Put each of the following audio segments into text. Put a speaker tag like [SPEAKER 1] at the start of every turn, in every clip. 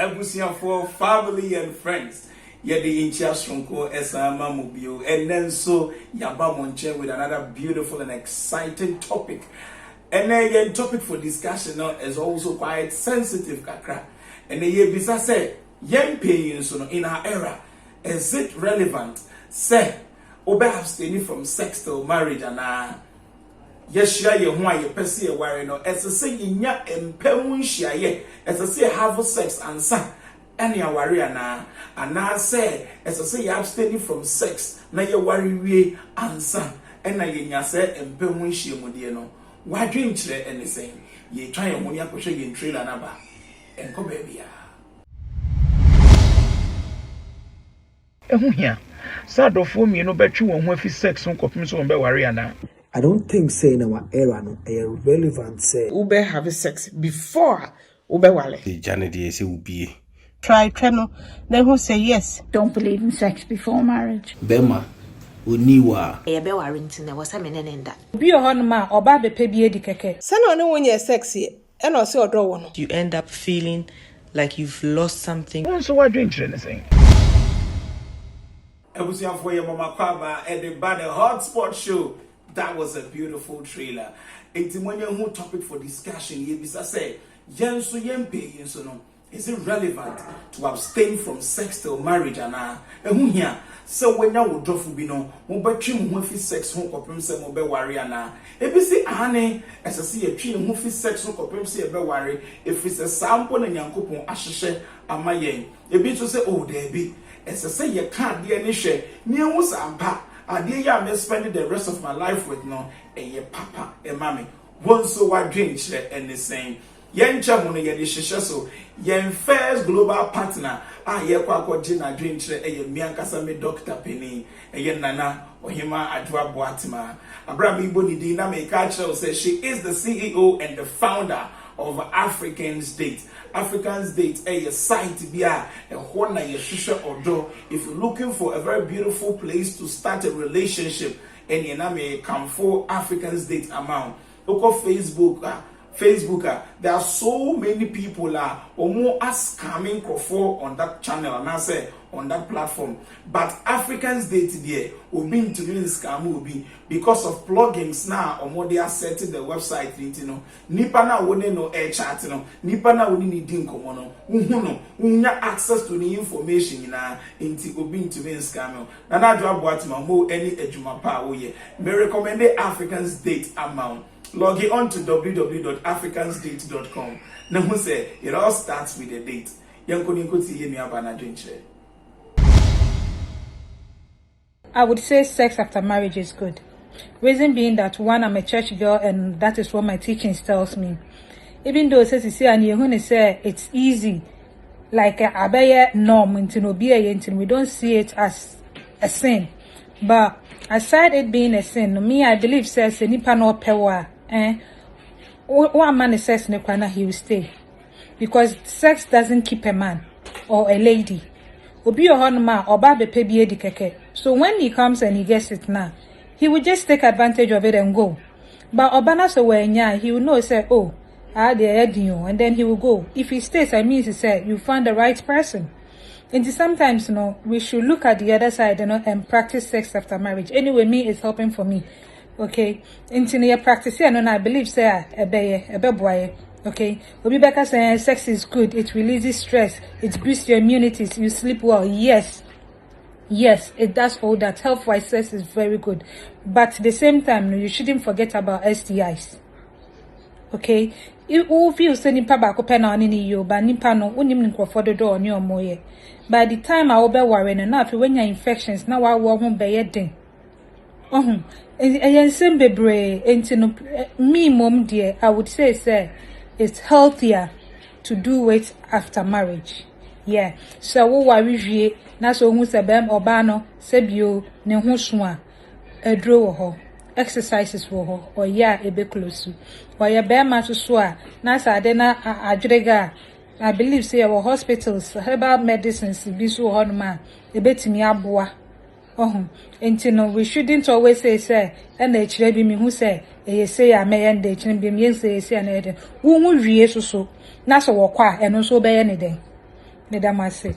[SPEAKER 1] Ebusia for family and friends. Yedi incha shunko esama mobile. And then so yaba monche with another beautiful and exciting topic. And then topic for discussion is also quite sensitive kakra. And then bisa say young paying in our era, is it relevant? Say obe abstaining from sex till marriage and yes, yeah, you want your person a worry no. As I say, you nya empemu share. As I say, have sex and son. Any a worry and I say, as I say, you abstaining from sex. Now you worry we and son. And I nya say empemu share modieno. Why dream chile anything? Ye try your money up to show you in trailer number. And come baby.
[SPEAKER 2] Here. Sado for me no bet you won't have sex on copies on Bewariana.
[SPEAKER 3] I don't think say in our era no relevant say
[SPEAKER 4] Ube have sex before Ube Wale.
[SPEAKER 5] The Janet say ubi.
[SPEAKER 6] Try no, then who say yes.
[SPEAKER 7] Don't believe in sex before marriage.
[SPEAKER 8] Bema Uniwa.
[SPEAKER 9] Ebe warranty na wasa menene nda.
[SPEAKER 6] Be a honma or babe pebie di keke.
[SPEAKER 4] Send on when you're sexy and also draw one.
[SPEAKER 9] You end up feeling like you've lost something.
[SPEAKER 2] So why drink anything?
[SPEAKER 1] Ebusia for your mama kwaba and the bad hotspot show. That was a beautiful trailer. It's when you topic for discussion. You say, yen so yen pay yen so no. Is it relevant to abstain from sex till marriage and here? So when you would drop no, mo between mo fi sex home kopem se mo be worry ana. If you see ane, as I see a tree mo fi sex home kopem se be worry. If it's a sample na nyankopon ahyehyɛ ama yen. Ebi to say oh there be. As I say you can't be any share. Near was ampa. I dear ya may spend the rest of my life with no ye papa and mammy. One so I drink and the same. Yen chamono ye so yen first global partner. Ye kwa jina drink ye miankasa me Dr. Penny yen nana or hima adwa boatima. Abraham Iboni Dina me culture says she is the CEO and the founder of African's Date. African's Date a site be a corner your shisha or door. If you're looking for a very beautiful place to start a relationship and you may come for African's Date amount. Look on Facebook, there are so many people or more as coming for on that channel and I say on that platform. But Africans Date there will be into scam will be because of plugins now or more they are setting the website you know. Nipa na wone no air chat no. Nipa na wone ni din komo no. Unya access to the information na inti will be into scam. Na na dwa boatima mo any ejuma pa wo ye. Me recommend Africans Date amount. Log on to www.africansdate.com. Now who say it all starts with a date.
[SPEAKER 6] I would say sex after marriage is good. Reason being that one, I'm a church girl and that is what my teachings tells me. Even though it says you see and you say it's easy, like a abaya norm we don't see it as a sin. But aside it being a sin, me I believe says nipa no pewa. One man says nekwana he will stay. Because sex doesn't keep a man or a lady. Obi ohonma oba be pebie di keke. So when he comes and he gets it now, he will just take advantage of it and go. But obana so wenya, he will know say, oh, and then he will go. If he stays, I mean he said you found the right person. And sometimes we should look at the other side and practice sex after marriage. Anyway, me is helping for me. Okay. Until you practice it, I believe say a boy. Okay. Obi Beka saying sex is good, it releases stress, it boosts your immunity, you sleep well. Yes, it does all that. Health-wise, sex is very good. But at the same time, you shouldn't forget about STIs. Okay? If you say nipa bako pena oni ni yo, but nipa no unim nkrofo dodo oni omoye. By the time I will be worrying enough when your infections now I won't be yet. And same bebre me mom dear, I would say it's healthier to do it after marriage. Yeah. So what we na so hu se bem obano se bio ne ho so a edro wo ho exercises wo ho or ya ebe close or ya be ma so a na sa de na adwrega I believe say our hospitals herbal medicines bi so ho no ma ebetimi aboa we shouldn't always say and the chire bi me hu say e say ya me and the chire bi me say na ede wo hu wie so na so wo kwa eno so be ye ne den Medamase.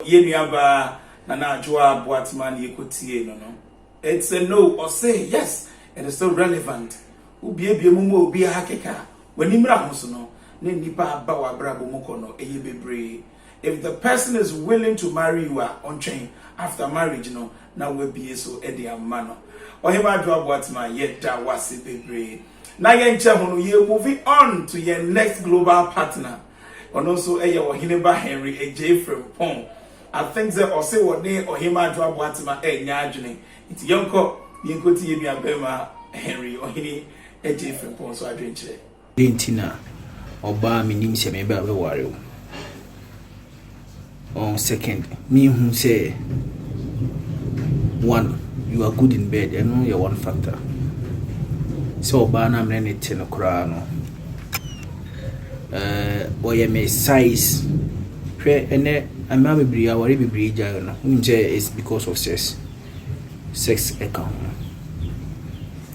[SPEAKER 1] Yenyaba Nana Joa Boatman Yekutie no. It's a no or say yes, it is still relevant. Ubi mumu be a hakeka. When Nimra Musono, Nipa Bawa Brabo Mokono, Eyebebre. If the person is willing to marry you on chain after marriage, no, now will be so Eddie Mano. Or him I draw Boatman yet that was a bebre. Now you're moving on to your next global partner. And also or Hineba Henry a J from Pong. I think that or say what day or him I draw Boatman nyajuni. It's Yonko, Yinko Tibia Bema Henry or Hini a J from Pong, so I drink it.
[SPEAKER 8] Dentina or bar me name se me ba worry. On second, me who say one, you are good in bed and only one factor. So bana mne teno krano. Oye me size. Pre ene ama bibiri awari bibiri jayo no. Unje is because of sex. Sex account.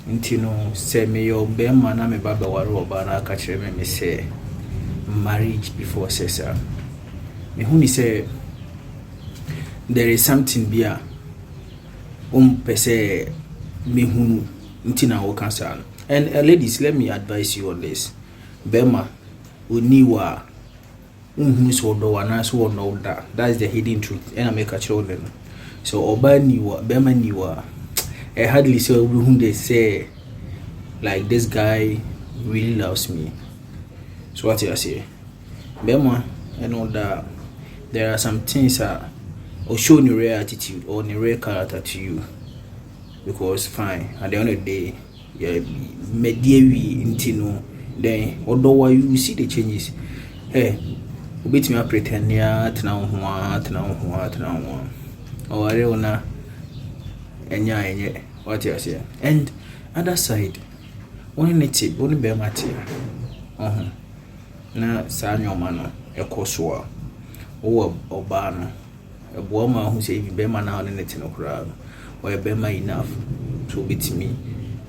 [SPEAKER 8] Intino say me yo be mana me baba wari obana ka kire me say marriage before sex. Me huni say there is something bia pese me hunu ntina wo cancer. And ladies, let me advise you on this. Bema uniwa so do wana so no that. That is the hidden truth. And I make a children. So oba niwa bema niwa. I hardly say who they say like this guy really loves me. So what you say? Bema and all that there are some things that or show new rare attitude or new rare character to you. Because fine, at the end of the day, yeah, mediawi intino. Then, although you see the changes, hey, bit me pretend ya tna or areona enya what you say. And other side, one native, one bear matia. Na sanyo mano, a coswa, or obano, a woman who say if bear man out in the tin of crowd. Or a bema enough to beat me,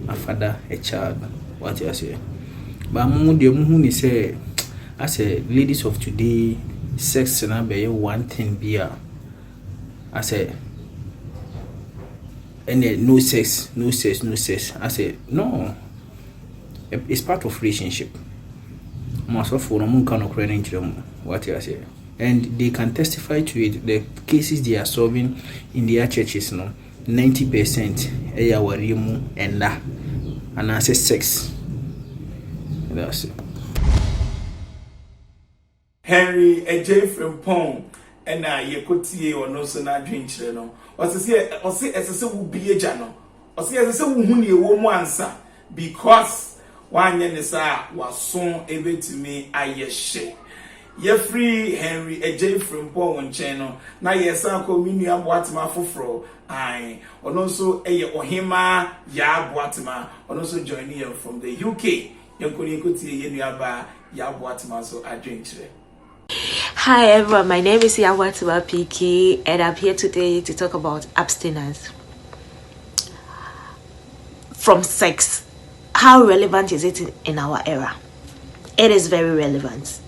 [SPEAKER 8] a father, a child, what you say. But Mundi say, I say, ladies of today, sex and I be one thing beer. I say, and no sex. I say, no, it's part of relationship. Most of them cannot credit them, what you say. And they can testify to it. The cases they are solving in their churches, no. 90% eya warimu enda and I say sex. That's it.
[SPEAKER 1] Henry a J from Pong and I yekotie or no so na drink no. Or say as will be a jano. Or say as a who woman answer because one yen was soon able to me I share. Ye free Henry a J from Pong channel. Now yes, uncle Miniam Watma fufro. Aye, and also a Ohima Ya Boatma, and also joining you from the UK. You could see Yaba Ya Boatma, so I drink today.
[SPEAKER 9] Hi everyone, my name is Yawatuma Piki and I'm here today to talk about abstinence from sex. How relevant is it in our era? It is very relevant.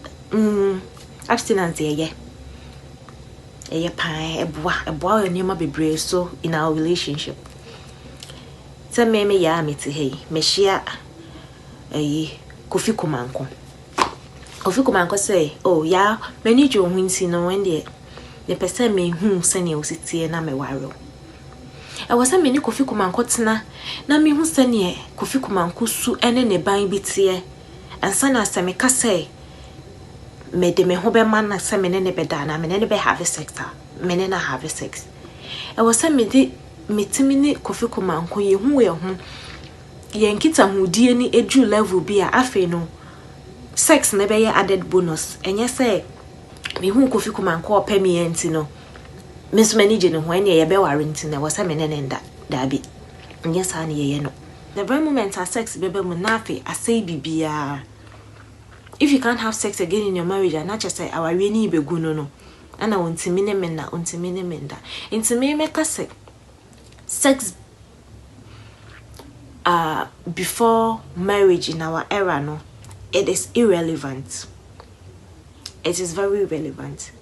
[SPEAKER 9] Abstinence, yeah. A boy and you be brave so in our relationship. Tell me ya me to hey, me share a Kofi Kumanko. Kofi Kumanko say, oh yeah, many you wins in when the person me whom senior was it na me waro. I was a many Kofi Kumanko tina, na me who senior Kofi Kumanko su ene ne bang bitie, and sana semeka say. Me de me hobe man na se me ne be dana me ne be have sex me ne na have sex e wo se me di metimi ni Kofi Kumanko ye hu ye nkita hudie ni edu level bi a afi no sex ne be ye added bonus enye se me hu Kofi Kumanko opa me enti no me so mani je ne ho ene ye be ware enti na wo se me ne nda da bi enye sa ne ye no the very moment a sex bebe mu na afi asai bibia. If you can't have sex again in your marriage, and not just say our really be no. And I want to minimenda, intimi make us sex before marriage in our era, no, it is irrelevant. it is very relevant.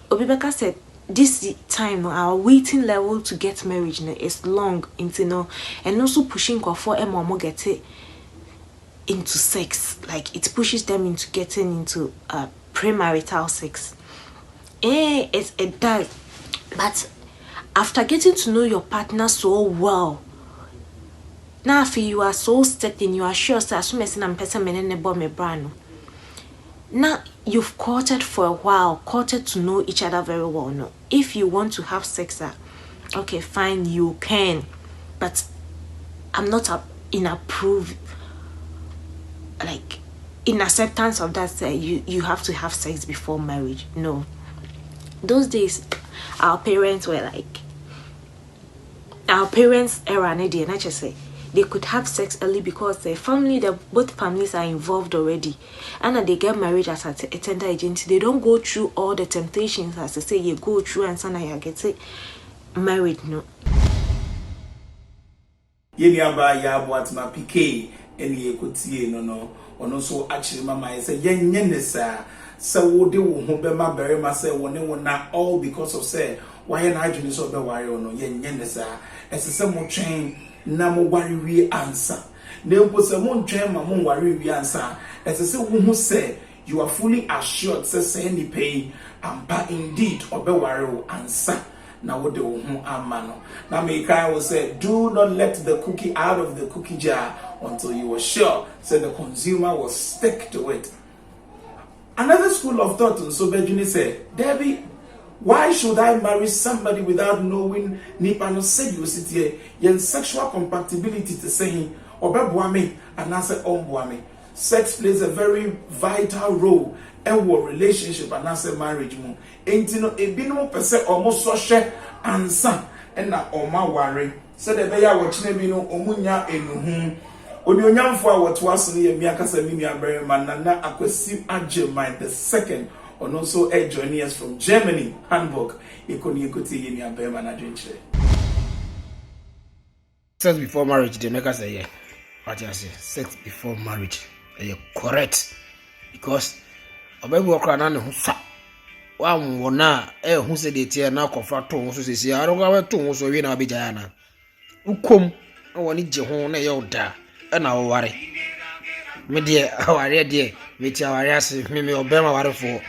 [SPEAKER 9] Obibeka said this time our waiting level to get married is long, and also pushing for more get it into sex, like it pushes them into getting into premarital sex. It does, but after getting to know your partner so well, now if you are so certain, you are sure that as soon as I'm person me brand. Now you've courted for a while, courted to know each other very well. No, if you want to have sex, okay, fine, you can, but I'm not in acceptance of that. You have to have sex before marriage. No, those days our parents were like, our parents era, and I just say they could have sex early because both families are involved already, and they get married at a tender age. They don't go through all the temptations as they say you go through, and son you get married. No.
[SPEAKER 1] Yeni aba ya boat ma PK eni ekotie no ono so actually mama say yenye ne sa wo de wo ho be ma bere ma say wo ne wo na all because of say why na adwene so be ware ono yenye ne sa esese mo twen na mo ware wi answer na mpo se mo ntwen ma mo ware wi answer esese wo hu say you are fully assured say ni pay ampa indeed obe ware wo answer na wo de wo hu amano na me kai will say do not let the cookie out of the cookie jar until you are sure so the consumer will stick to it. Another school of thought so Bejuni said, Debbie, why should I marry somebody without knowing Nipano sedusity yen sexual compatibility to saying obebuame and answer ombuame? Sex plays a very vital role in our relationship and answer marriage mo. Entino ebino pese almost social answer and na oma worry. So the beya watching bino omunya enuhu. Onyonyamfo a wotwaso ne yemi akasa mimi abere manana akwasi agema the second and also joining us from Germany, Hamburg. Ekoni ekoti yemi abere manadwenche.
[SPEAKER 8] Sex before marriage, the nigga say, yeah. What you say? Sex before marriage, correct. Because obebi wakra na ne ho sa. Wa wona hu se de tie na kofa to so sesi. Aro ga to so wi na abegya na. Ukom na woni je ho na ye oda. Na wo ware. Me de aware de me ti aware ase me obema ware fo.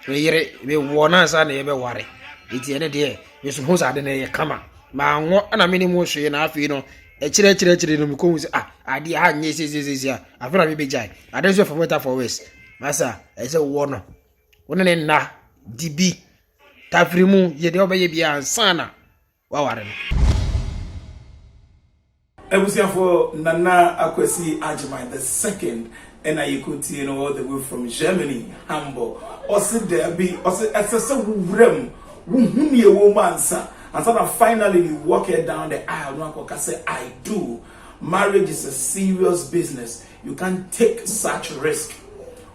[SPEAKER 8] So yire me wona sa na ye be ware. Iti ene de me so ho sa de na ye kama. Ma anwo na me ni mo hwe na afi no chire no me ko hu ade a nye sesi a afra me begya. Ade so for better for worse. Masa ese wo no. Wona ne na dibi tafrimu ye de obeye bia ansana wa ware no.
[SPEAKER 1] For Nana Akwesi Ajimai the second, and I could see all the way from Germany, Hamburg. Also there be also as a room, whom you woman, sir. And so finally you walk it down the aisle. One say, I do. Marriage is a serious business. You can't take such risk.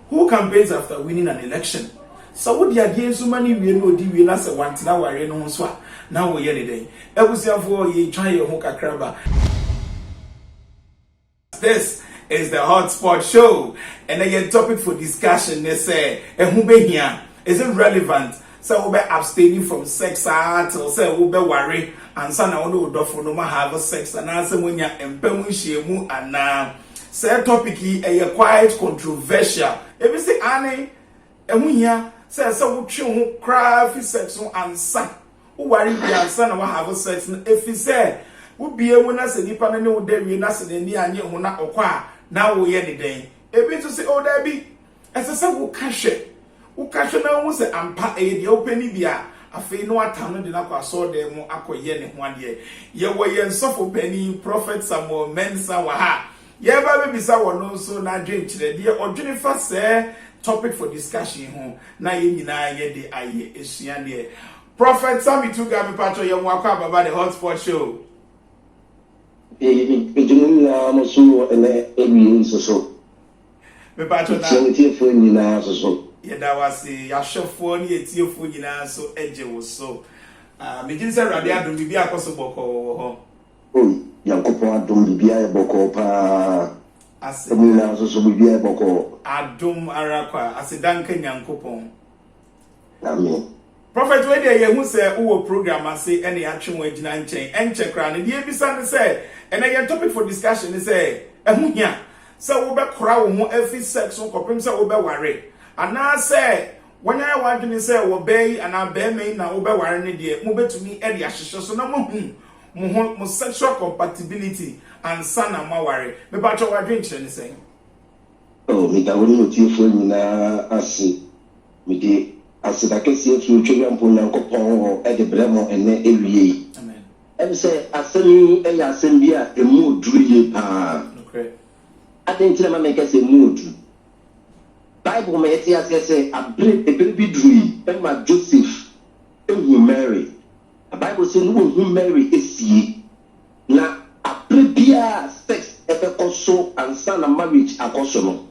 [SPEAKER 1] Who campaigns after winning an election? So what the idea so many we know the we say one now we no so now we hear the day. For you try your hook akraba. This is the Hotspot Show, and again topic for discussion. They say, who be here? Is it relevant? So we be abstaining from sex until say we be worry and so now we do for no more have sex and answer when you empemu shemu and say topic is quite controversial. If you say Annie, and we here say so we try cry sex and son. Who worry be and son and we have sex. If you say would be a winner, say, Nipa no day, we not say, any and you not acquire now we any day. A bit to say, oh, there be as a son who cash it. Who cash it now was a ampa the open beer. I feel no time did not saw them more aqua yen 1 year. Ye were yen suffer penny, prophets, some more men, some ha. Ye baby sour no so not drink to the dear or Jennifer say topic for discussion home. Now ye the aye is she Prophet Sammy took up a patch of your walk up about the Hotspot Show.
[SPEAKER 5] So me patron na so
[SPEAKER 1] yeah, that was a chauffeur near Tiofuna so edge was so me say radio do be possible ko
[SPEAKER 5] oh Yankopo adom bibia boko pa asemu na so bibia boko
[SPEAKER 1] adom arakwa asidanka Yankopon
[SPEAKER 5] Amen.
[SPEAKER 1] Prophet, when they who say who program and say any action with Jinan chain and check around, and the ABC say, and I topic for discussion is say, Amunya, so we be crowd every sex on copim, so we be worry. And now say, when I want to say, obey and I bear me now, over worrying the move to me, Eddie Ashes, so no sexual compatibility and son and my worry. Me about your drink, she saying.
[SPEAKER 5] Oh, me that wouldn't you for me now, I see. Me de. As I can see through children, Punyanko, Eddie Bremo, and every year.
[SPEAKER 1] Amen.
[SPEAKER 5] And say, I send you a assembly, a mood, dream.
[SPEAKER 1] Okay.
[SPEAKER 5] I think I'm make us a mood. Bible may say, a baby dream, and my Joseph, and who marry. A Bible says, who marry is ye. Now, a prepare sex, ever also, and son of marriage, a caution.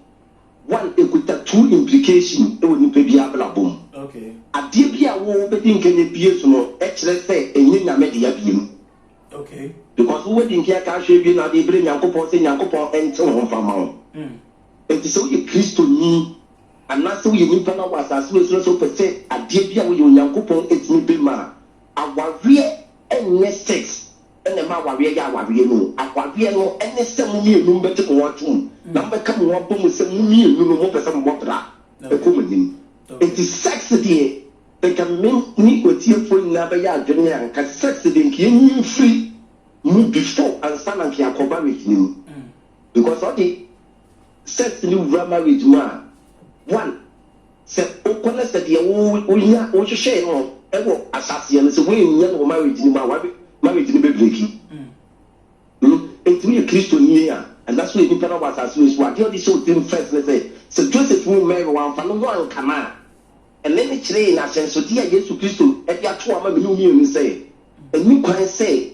[SPEAKER 5] One equita two implication, it wouldn't be a boom.
[SPEAKER 1] Okay.
[SPEAKER 5] A dear be a woman between can appear to know, actually say, and you are media beam.
[SPEAKER 1] Okay.
[SPEAKER 5] Because who wouldn't care cash be not able to Yanko say Yanko and so on from mount. It is so you Christ to me, and not so you need to know what as well so per se, a dear be a way Yanko, it's me be ma. A warrior and next sex, and the ma warrior, no, a warrior no, and the same me, no better to watch him. Number come one boom with some me, no more person water. The woman. It is sex there. They can make me with you for another yard, and sex the free move before and stand and can collaborate him. Because all the sex new marriage man. One said, oh, Connor said, you share on ever assassin is a way in young marriage in my marriage in the baby. It's me a Christian year, and that's why people was as well as what you're so thin first. Let's say, so Joseph will marry one for no one come on. And let me train a sense of dear Jesus Christ at your 2 million say, and you can say,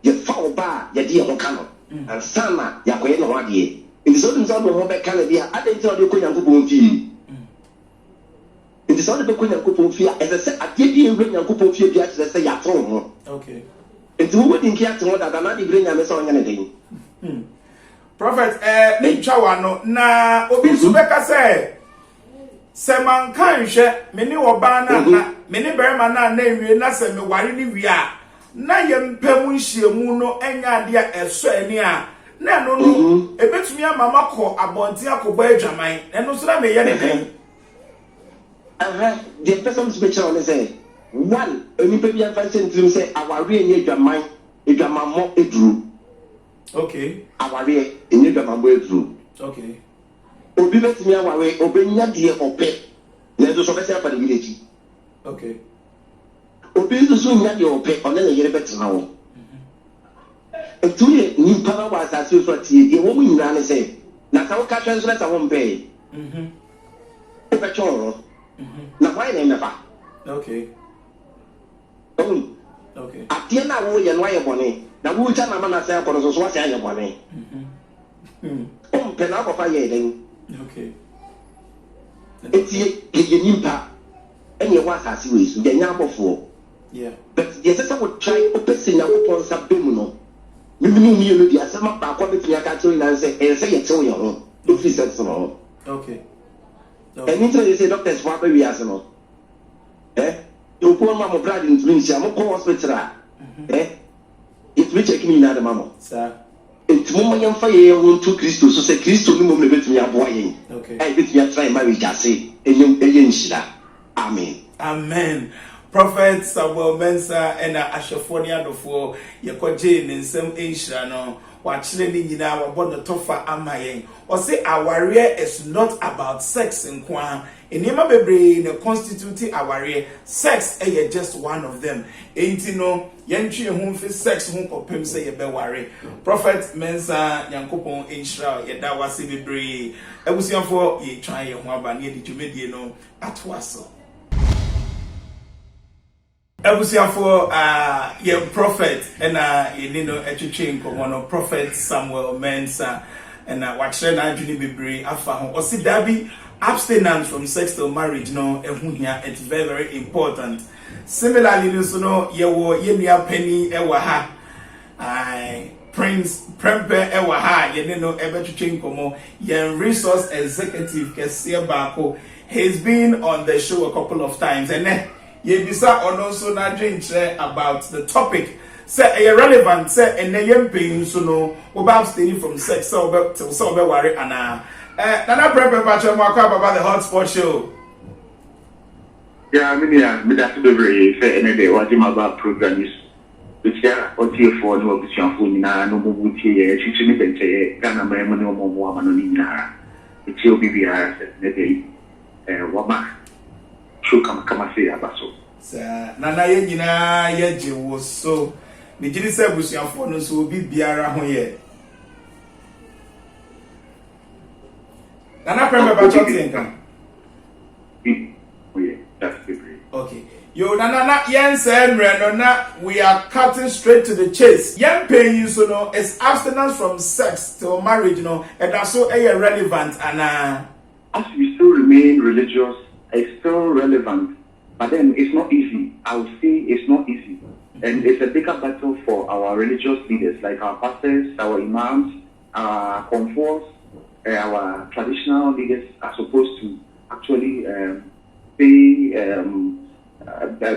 [SPEAKER 5] you fall bar, your dear Hokano, and Sama, Yakoyan Wadi. In the southern side of Hobart Canada, I didn't tell you Koyan Kupon fee. In the southern Koyan Kupon fee, as I said, I did you bring your Kupon fee, let's say your phone. Okay. And who wouldn't care to know that I'm not bring a mess on anything.
[SPEAKER 1] Prophet, Chawano, na Obi Subeka say. Seman kan hwe me ne oba na me ne berema na na ewie na se me ware ni wi a na ye mpam nhyiemu no enya ade a eso ani a na no no ebetumi amama ko abonti akoba adwaman eno so na me ye ne den
[SPEAKER 5] the person to be on say one any baby and fancy to say aware any adwaman mo edru. Okay. Aware any adwaman mo edru. Okay. Obi betimi awawe obenya de ope na do so be say for the village. Okay. Obi so nya de ope ona na yere betena wo. Etuye ni para wa asase so tie de wo nyina ne say na ka wo ka twen so na ta wo mpe. O be choro. Na why na mefa. Okay. Okay. Atie na wo ye no aye bone na wo cha na ma na say akoro so wa say aye bone. Pena ko fa ye den. Okay. Eti ye nimpa enye wa asase we so ye nya abofo. Yeah. But yes say we try o person na ko pon sa bemu no. Mimi ni no dia say ma ba ko betumi aka tell na say e say ye tell ye ho. O fi say so. Okay. And into you say doctors for we as no. You put ma mo brad in Tunisia mo ko hospital. It we check me na the mama. Sir. It's more young for you want to Christo, so say Christo no more bet me a boy. Okay. I bet me a try marriage, I say, Amen. Amen.
[SPEAKER 1] Prophet Samuel Mensa and Ashafonia before your cojin in some Asia no. Watching in our bond the tofa amayen. Or say our warrior is not about sex in Kwan. In Yama Bebre, the constituting our warrior, sex is just one of them. Ain't you know, Yanchi home for sex home or Pim say a be worry. Prophet Mensa Yankopon Inshra, Yadawasi Bebre. I was young for ye try your one near the Jumediano at Wasso. I was here for your prophet and you know educating one of Prophet Samuel Mensa and watching Anthony Bibri afa or see Dabi abstinence from sex till marriage no it's very very important. Similarly, you know you penny ewa ha Prince Prempe Ewaha, Yeneno Ebetwitwe Nkomo, Yen Resource Executive Kesia Bako. He's been on the show a couple of times, and then Yebisa also na drink about the topic. Say irrelevant, say and then pain so no about abstaining from sex, so worry and Nana Prempe Pacho Mwaka about the hotspot show.
[SPEAKER 10] Yeah, I mean, that's very fair, and they watching about programs. Which are what you for no option for no more she shouldn't even say, Ghana, no more woman in Nara. It's your BBR, the day, Wama. Should come and say about so.
[SPEAKER 1] Sir, Nana Yena Yaji was so. The Jilly said, was your phone, so will be Biara Hoye. Nana Prempe Pacho.
[SPEAKER 10] That's the great.
[SPEAKER 1] Okay. Yo, Nana, Yen said, we are cutting straight to the chase. Yen paying you so no, it's abstinence from sex till marriage, you know, and that's so irrelevant. And
[SPEAKER 10] as we still remain religious, it's still relevant, but then it's not easy. I would say it's not easy, and it's a bigger battle for our religious leaders, like our pastors, our imams, our comforts, our traditional leaders are supposed to actually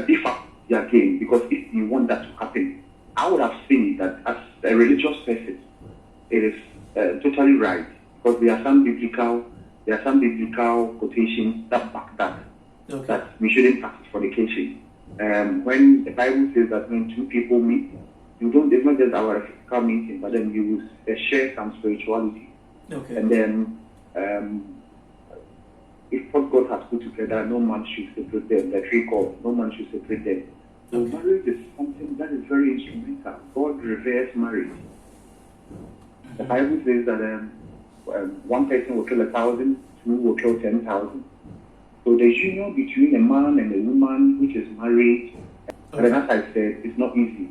[SPEAKER 10] beef up their game, because if you want that to happen, I would have seen that as a religious person, it is totally right, because there are some biblical quotations that back that that we shouldn't practice fornication. When the Bible says that when two people meet, it's not just our physical meeting, but then you share some spirituality, and then. If what God has put together, no man should separate them. The three calls, no man should separate them. So marriage is something that is very instrumental. God reveres marriage. The Bible says that one person will kill 1,000, two will kill 10,000. So the union between a man and a woman, which is marriage, and then as I said, it's not easy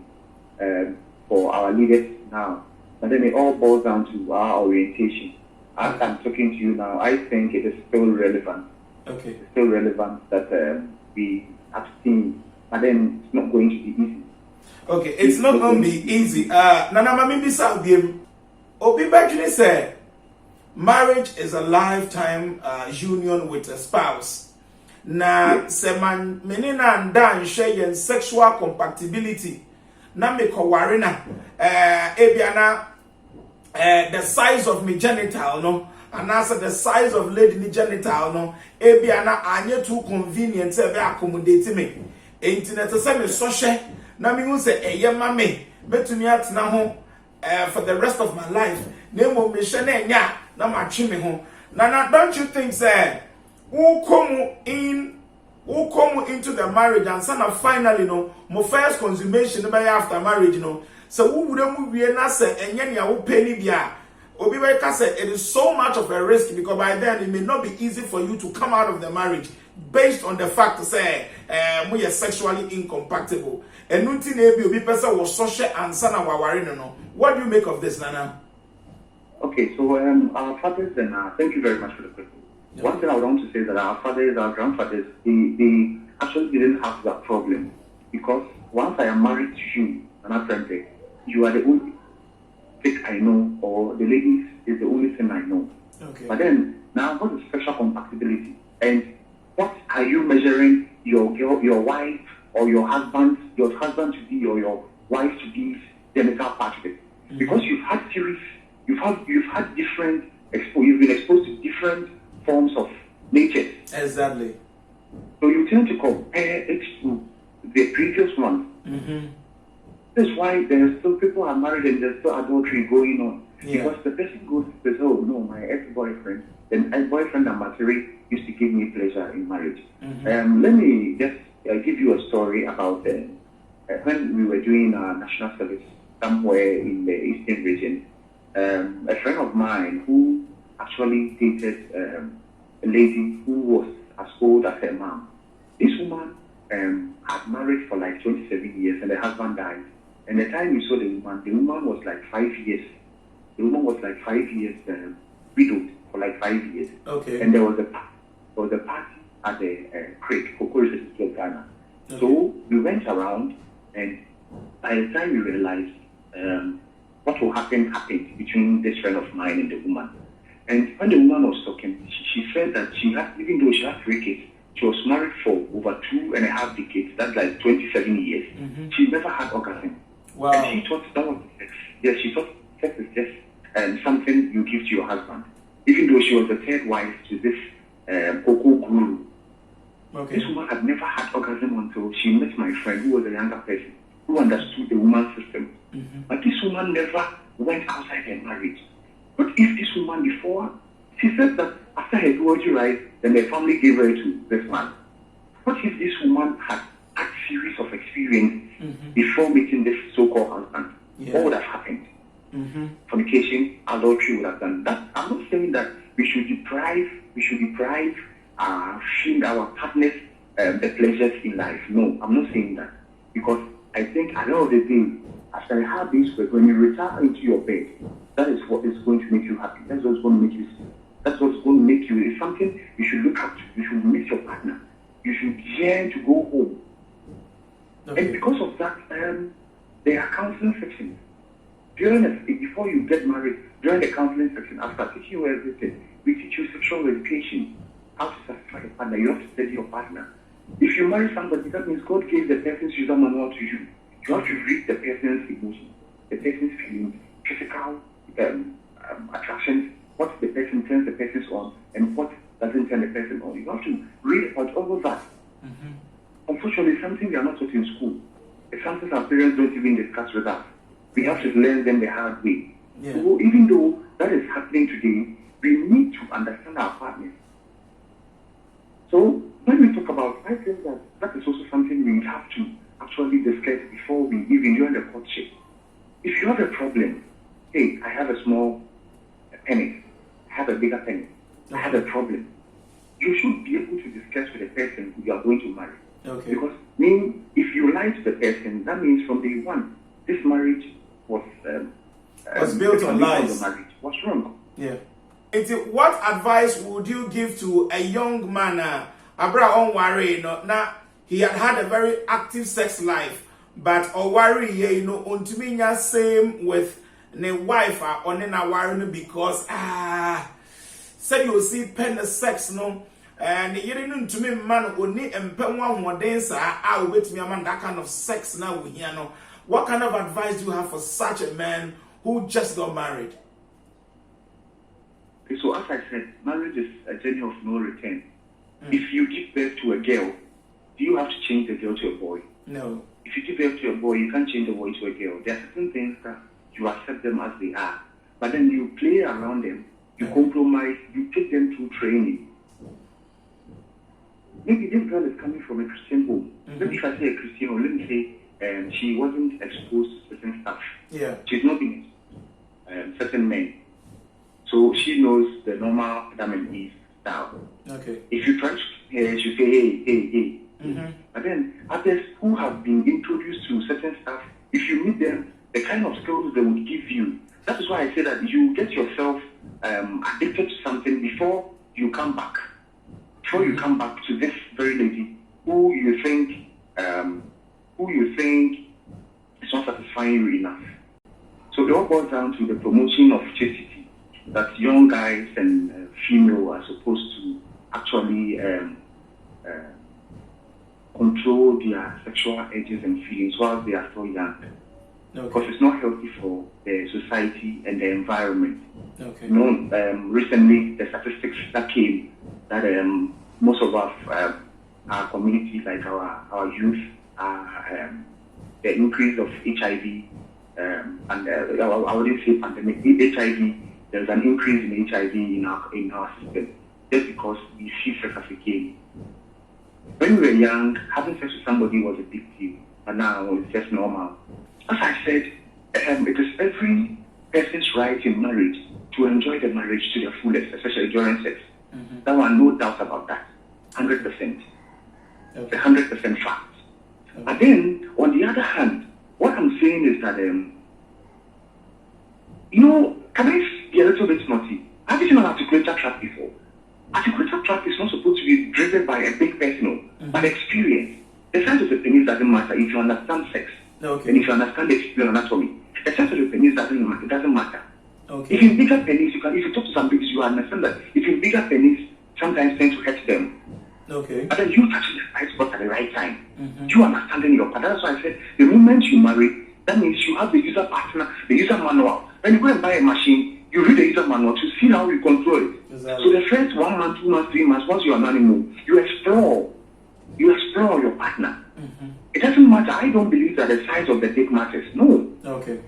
[SPEAKER 10] for our leaders now. But then it all boils down to our orientation. As I'm talking to you now, I think it is still relevant.
[SPEAKER 1] Okay.
[SPEAKER 10] It's still relevant that we abstain, but then it's not going to be easy.
[SPEAKER 1] Okay, it's not going to be easy. Nana Mami Bisa Game, Obi Bajuni said, marriage is a lifetime union with a spouse. Na seman menina and dan share sexual compatibility. Na me kawarina ebiana. The size of my genital, no, and answer the size of lady genital, no, ebiana anye too convenient to be accommodating me. Internet say me so she, na me say eye mame, betumi atena ho for the rest of my life. Nemo me she na nya na ma twi me ho. Nana, don't you think say who come into the marriage and son of finally no, my first consummation by after marriage, no. So who would we not say and yenya who penny bia? Obi Weka said it is so much of a risk, because by then it may not be easy for you to come out of the marriage based on the fact to say we are sexually incompatible. And nothing obi person was social and son of our no. What do you make of this, Nana?
[SPEAKER 10] Okay, so our fathers, and thank you very much for the question. Yeah. One thing I would want to say is that our fathers, our grandfathers, they actually didn't have that problem, because once I am married to you, and I'm friendly, you are the only thing I know, or the ladies is the only thing I know.
[SPEAKER 1] Okay.
[SPEAKER 10] But then, now what is sexual compatibility? And what are you measuring your wife or your husband to be, or your wife to be genital part of it? Mm-hmm. Because you've had series, you've had different you've been exposed to different forms of nature.
[SPEAKER 1] Exactly.
[SPEAKER 10] So you tend to compare it to the previous one.
[SPEAKER 1] Mm-hmm.
[SPEAKER 10] That's why there's still people are married and there's still adultery going on.
[SPEAKER 1] Yeah.
[SPEAKER 10] Because the person goes to say, oh no, my ex-boyfriend, then ex-boyfriend number 3 used to give me pleasure in marriage. Mm-hmm. Let me just give you a story about when we were doing our national service somewhere in the eastern region. A friend of mine who actually dated a lady who was as old as her mom. This woman had married for like 27 years and the husband died. And the time we saw the woman was like 5 years. The woman was like 5 years widowed for like 5 years.
[SPEAKER 1] Okay.
[SPEAKER 10] And there was a party at the creek, Kokori in Ghana. Okay. So we went around, and by the time we realized what will happen happened between this friend of mine and the woman. And when the woman was talking, she said that she had, even though she had 3 kids, she was married for over 2.5 decades. That's like 27 years. She never had orgasm.
[SPEAKER 1] Wow.
[SPEAKER 10] And she thought that was sex. Yes, she thought sex is just something you give to your husband. Even though she was the 3rd wife to this Coco guru.
[SPEAKER 1] Okay.
[SPEAKER 10] This woman had never had orgasm until she met my friend, who was a younger person, who understood the woman's system. But this woman never went outside her marriage. What if this woman before, she said that after her duology right, then the family gave her to this man. What if this woman had a series of experience before meeting this so-called husband?
[SPEAKER 1] Yeah.
[SPEAKER 10] What would have happened? Fornication, adultery would have done that. I'm not saying that we should deprive our partners the pleasures in life. No, I'm not saying that. Because I think at the end of the day, after I have this, when you return into your bed, that is what is going to make you happy. That's what's going to make you see. That's what's going to make you. It's something you should look up to. You should meet your partner. You should yearn to go home. Okay. And because of that, there are counseling sections. Before you get married, during the counseling section, after teaching you everything, we teach you sexual education, how to satisfy your partner. You have to study your partner. If you marry somebody, that means God gave the person's user manual to you. You have to read the person's emotions, the person's feelings, physical attractions, what the person turns the person on, and what doesn't turn the person on. You have to read about all of that. Unfortunately, it's something we are not taught in school. It's something our parents don't even discuss with us. We have to learn them the hard way. Yeah. So even though that is happening today, we need to understand our partners. So when we talk about, I think that is also something we have to actually discuss before we even join the courtship. If you have a problem, hey, I have a small penis, I have a bigger penis, I have a problem, you should be able to discuss with the person who you are going to marry. Okay. Because if you lie to the person, that means from day one, this marriage was
[SPEAKER 1] built on lies.
[SPEAKER 10] What's wrong?
[SPEAKER 1] Yeah. What advice would you give to a young man? Abra on worry, now he had a very active sex life, but worry, on same with the wife on in a worry because say you see pen sex no. And you didn't to me man only and pen one more dance I wait me a man that kind of sex now we hear no. What kind of advice do you have for such a man who just got married?
[SPEAKER 10] So as I said, marriage is a journey of no return. If you give birth to a girl, do you have to change the girl to a boy?
[SPEAKER 1] No.
[SPEAKER 10] If you give birth to a boy, you can't change the boy to a girl. There are certain things that you accept them as they are. But then you play around them, you compromise, you take them through training. Maybe this girl is coming from a Christian home. Maybe if I say a Christian home, let me say she wasn't exposed to certain stuff.
[SPEAKER 1] Yeah.
[SPEAKER 10] She's not been certain men. So she knows the normal Adam and Eve style.
[SPEAKER 1] Okay.
[SPEAKER 10] If you try to she say, hey. But then others who have been introduced to certain stuff, if you meet them, the kind of skills they would give you, that is why I say that you get yourself addicted to something before you come back. Before you come back to this very lady who you think is not satisfying you enough. So it all boils down to the promotion of chastity, that young guys and female are supposed to actually control their sexual urges and feelings while they are still young. Okay. Because it's not healthy for the society and the environment.
[SPEAKER 1] Okay.
[SPEAKER 10] Recently the statistics that came that most of our community, like our youth, the increase of HIV and I wouldn't say pandemic, HIV. There's an increase in HIV in our system just because we see sex as a game. When we were young, having sex with somebody was a big deal, but now it's just normal. As I said, it is every person's right in marriage to enjoy the marriage to the fullest, especially during sex. There are no doubts about that. 100%. Okay. 100% fact. Okay. But then, on the other hand, what I'm saying is that, can I be a little bit naughty? Have you seen an articulator trap before? Articulator trap is not supposed to be driven by a big person, but experience. The size of the penis doesn't matter if you understand sex. Okay. And if you understand the female anatomy. The size of the penis doesn't matter. It doesn't matter.
[SPEAKER 1] Okay.
[SPEAKER 10] If in bigger penis, if you talk to some people, you understand that if in bigger penis, sometimes tend to hurt them.
[SPEAKER 1] Okay.
[SPEAKER 10] But then you touching the right spot at the right time. You understanding your partner. That's why I said the moment you marry, that means you have the user partner, the user manual. When you go and buy a machine, you read the user manual to see how you control it.
[SPEAKER 1] Exactly.
[SPEAKER 10] So the first 1 month, 2 months, 3 months, once you are an animal, you explore your partner. It doesn't matter. I don't believe that the size of the dick matters. No.
[SPEAKER 1] Okay.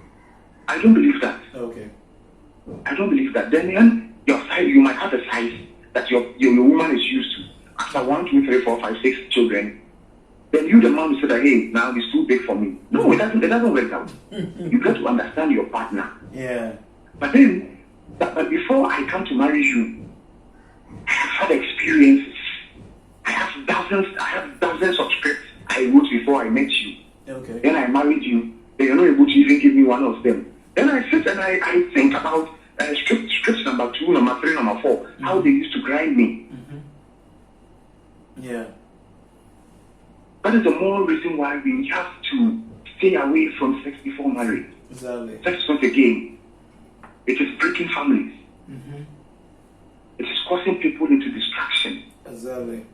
[SPEAKER 10] I don't believe that.
[SPEAKER 1] Okay.
[SPEAKER 10] I don't believe that. Then your size, you might have a size that your woman is used to. After 1, 2, 3, 4, 5, 6 children, then you, the man, will say that, hey, now it's too big for me. No, it doesn't work out. You got to understand your partner.
[SPEAKER 1] Yeah.
[SPEAKER 10] But then, but before I come to marry you, I have had experiences. I have dozens of scripts I wrote before I met you.
[SPEAKER 1] Okay.
[SPEAKER 10] Then I married you. Then you're not able to even give me one of them. Then I sit and I think about scripts number 2, number 3, number 4, how they used to grind me.
[SPEAKER 1] Yeah.
[SPEAKER 10] That is the more reason why we have to stay away from sex before marriage.
[SPEAKER 1] Exactly.
[SPEAKER 10] Sex is not a game. It is breaking families. It is causing people into distraction.
[SPEAKER 1] Exactly.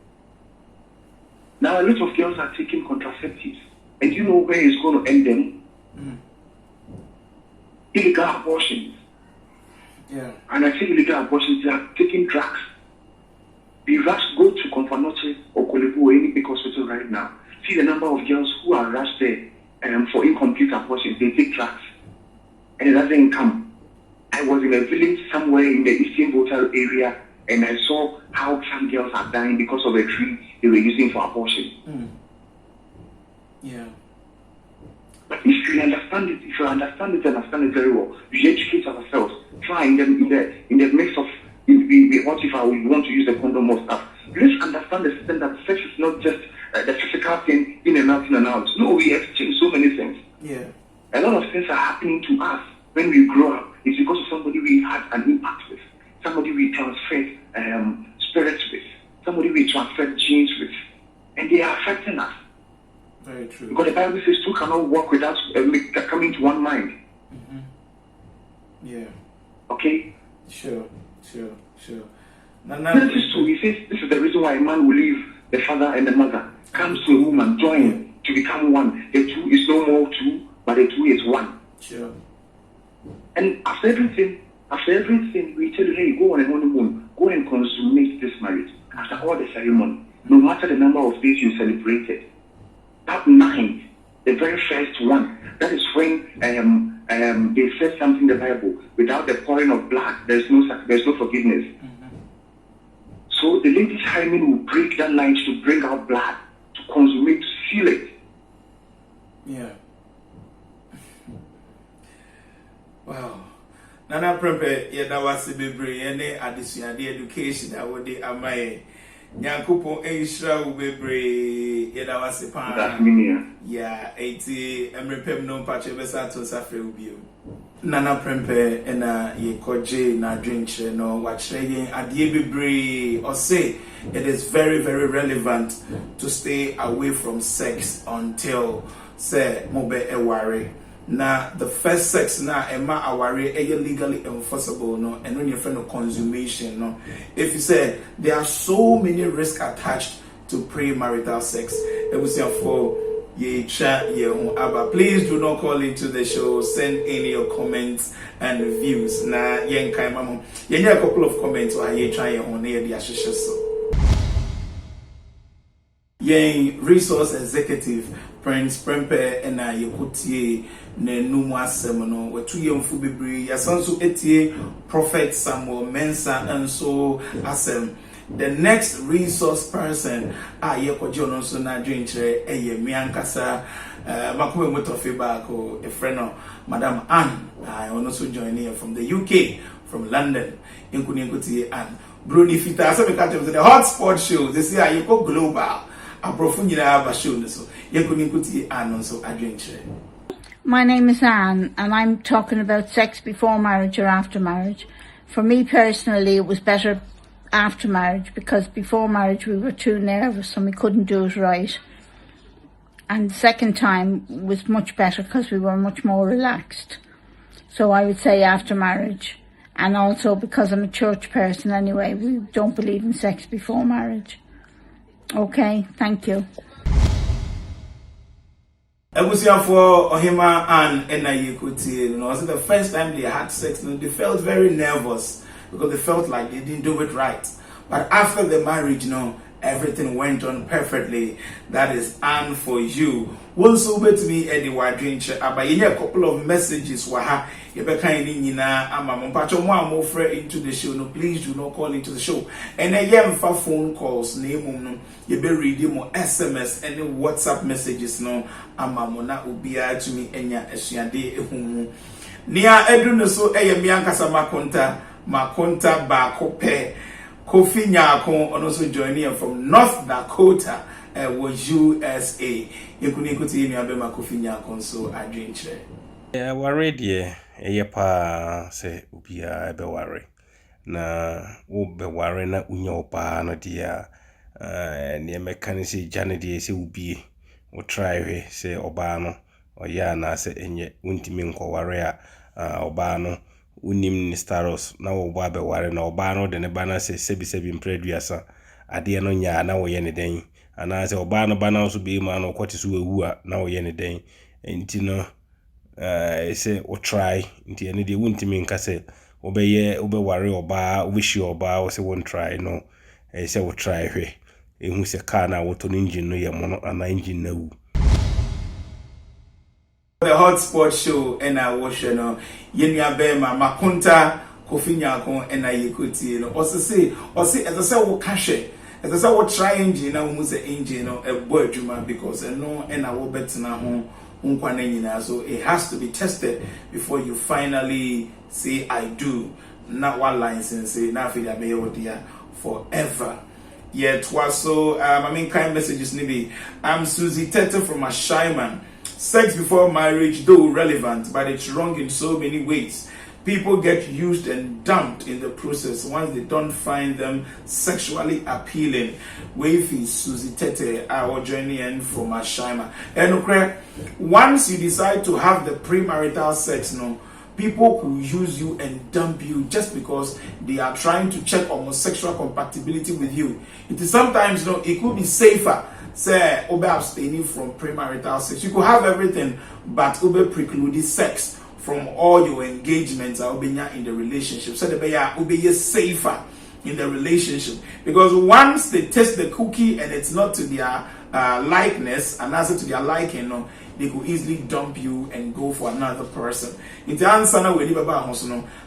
[SPEAKER 10] Now a lot of girls are taking contraceptives. And you know where it's going to end them? Illegal abortions.
[SPEAKER 1] Yeah.
[SPEAKER 10] And I say illegal abortions, they are taking drugs. We rush go to Confanoche or Kolebu or any big hospital right now. See the number of girls who are rushed there for incomplete abortions. They take drugs. And it doesn't come. I was in a village somewhere in the Eastern Votal area and I saw how some girls are dying because of a tree they were using for abortion.
[SPEAKER 1] Yeah.
[SPEAKER 10] But if you understand it very well, we educate ourselves. Try in the midst of what if I want to use the condom or stuff. Let's understand the system that sex is not just the physical thing in and out. No, we exchange so many things.
[SPEAKER 1] Yeah.
[SPEAKER 10] A lot of things are happening to us when we grow up. It's because of somebody we had an impact with, somebody we transferred spirits with, somebody we transferred genes with, and they are affecting us.
[SPEAKER 1] Very true.
[SPEAKER 10] Because the Bible says two cannot walk without coming to one mind.
[SPEAKER 1] Yeah.
[SPEAKER 10] Okay?
[SPEAKER 1] Sure.
[SPEAKER 10] Genesis 2, he says this is the reason why a man will leave the father and the mother, comes to a woman, join to become one. The two is no more two, but the two is one.
[SPEAKER 1] Sure.
[SPEAKER 10] And after everything, we tell you, hey, go on a honeymoon, go and consummate this marriage. After all the ceremony, no matter the number of days you celebrated, that night, the very first one, that is when they said something in the Bible, without the pouring of blood, there's no forgiveness. So the lady's hymen will break that night to bring out blood, to consummate, to seal it.
[SPEAKER 1] Yeah. Wow. Nana Prempe, yeda wasi bebre, yene addition, the education that would de amaye. Nyankopon Aisha bebre, yeda wasi pan.
[SPEAKER 10] That's me.
[SPEAKER 1] Yeah, 80 emrepem no pache besa to safe ubio. Nana Prempe ena ye koje na drinche no wachre yen adie bebre or say it is very, very relevant to stay away from sex until say mobe eware. Now the first sex na ema aware legally enforceable no and when you find no consummation no. If you say there are so many risks attached to pre-marital sex, it was for ye chat ye aba. Please do not call into the show. Send in your comments and views. Na yen kai mama. Yen a couple of comments or ye try on here the ashisha so. Yen resource executive Prince Prempe and Yokutie ne numu asem no wetu yemfu bebre yasanso etie Prophet Samuel Mensa and so asem. The next resource person yekoje no so na dwenkyere eye miankasa makome motofe back o a friend of Madam Anne I also join here from the UK from London inkuti Anne Bruni Fita so me catch up to the hotspot show this year yeko global aprofu nyina ba show so inkuti Anne so adwenkyere.
[SPEAKER 7] My name is Anne and I'm talking about sex before marriage or after marriage. For me personally it was better after marriage because before marriage we were too nervous and we couldn't do it right. And the second time was much better because we were much more relaxed. So I would say after marriage. And also because I'm a church person anyway, we don't believe in sex before marriage. Okay, thank you.
[SPEAKER 1] For Ohima and Enayekuti, was it the first time they had sex? They felt very nervous because they felt like they didn't do it right. But after the marriage, everything went on perfectly. That is and for you. Also with me Eddie Wadrinche, but you a couple of messages waha. You be kindly into the show. No, please do not call into the show. And again for phone calls, name you be reading more SMS and WhatsApp messages no amamona ubia to me enya esuade ehunu. Nia edru so miankasa makonta ba kope. Kofi Nyako also joining us from North Dakota, was USA. You couldn't continue to be Kofi Nyako, so I drink.
[SPEAKER 11] Yeah, worried, pa say, Ubia, be worry. Na, be worry na unyopa, no dear, near mechanic Janet, say, ubi, or try, say, Obano, or Yana, say, and yet, Untiminko warrior, Obano. Unim staros na wo ba be ware na oba no de ne bana se sebi mpreduasa ade no nya na wo ye ne den ana se oba no bana so be ma no kwoti so ewu a na wo ye ne den enti no say o try enti ene de wuntimi nka se obe ware oba obishi oba wo se won try no say wo try hwe ehu se car na wo to engine no ye mo no ana engine na wu.
[SPEAKER 1] The Hotspot Show and I watch Yenya Bema Makunta Kofi Nyako and I Yekuti also say as I say what cash as I say what try engine now who's the engine a word juma because no and I will bet na home so it has to be tested before you finally say I do. Not one license say now for the forever. Yet was so kind messages maybe I'm Susie Tete from Ashaiman. Sex before marriage, though relevant, but it's wrong in so many ways. People get used and dumped in the process once they don't find them sexually appealing. Wavy Susie Tete, our journey from Ashima. And once you decide to have the premarital sex, people who use you and dump you just because they are trying to check homosexual compatibility with you. It is sometimes, it could be safer. Say, obe abstaining from premarital sex. You could have everything, but obe preclude sex from all your engagements in the relationship. So the obe safer in the relationship because once they test the cookie and it's not to their likeness and also to their liking, they could easily dump you and go for another person. In the answer now,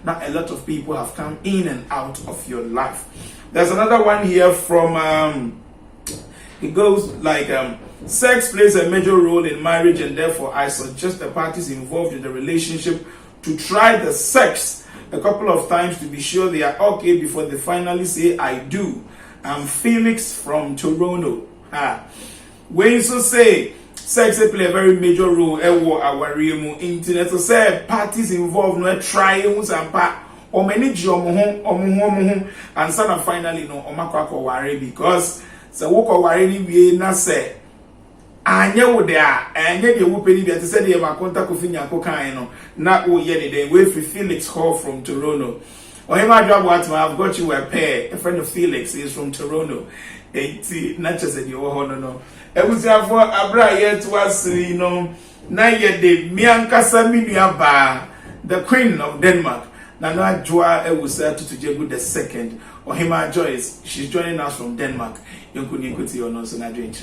[SPEAKER 1] now a lot of people have come in and out of your life. There's another one here from. It goes like, sex plays a major role in marriage and therefore I suggest the parties involved in the relationship to try the sex a couple of times to be sure they are okay before they finally say I do. I'm Felix from Toronto. When you say sex play a very major role our internet to say parties involved no try or manage your and son of finally worry because so what already we na say anya wo there anya de wo peni bi say dey ma contact Kofi Nyako kan no na wo ye dey we Felix Hall from Toronto. Or him job what I've got you a pair. A friend of Felix is from Toronto. 80 not just a you no. E was for abra yet was na ye de miankasa minua ba the Queen of Denmark. Nana Joa Ewusa to Jebu the second. Ohima Joyce, she's joining us from Denmark. You couldn't put your nose on a drink.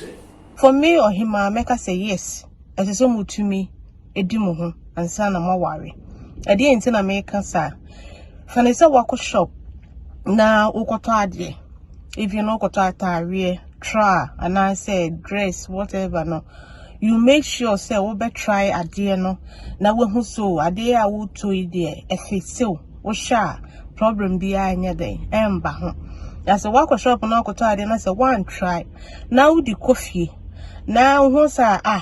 [SPEAKER 4] For me, Ohima, make us say yes. As a somu to me, a dimuhu, and son of my worry. I didn't in America, sir. Fanisa walk shop. Now, Ukotadi. If you know Kotata, try, and I say dress, whatever, no. You make sure, say, we try a dear no. Now, when who so, a dear I would to it there, if it's so, or sha. Problem be I near day, as a walk shop and alcohol, and I said, one try. Now the coffee. Now, once I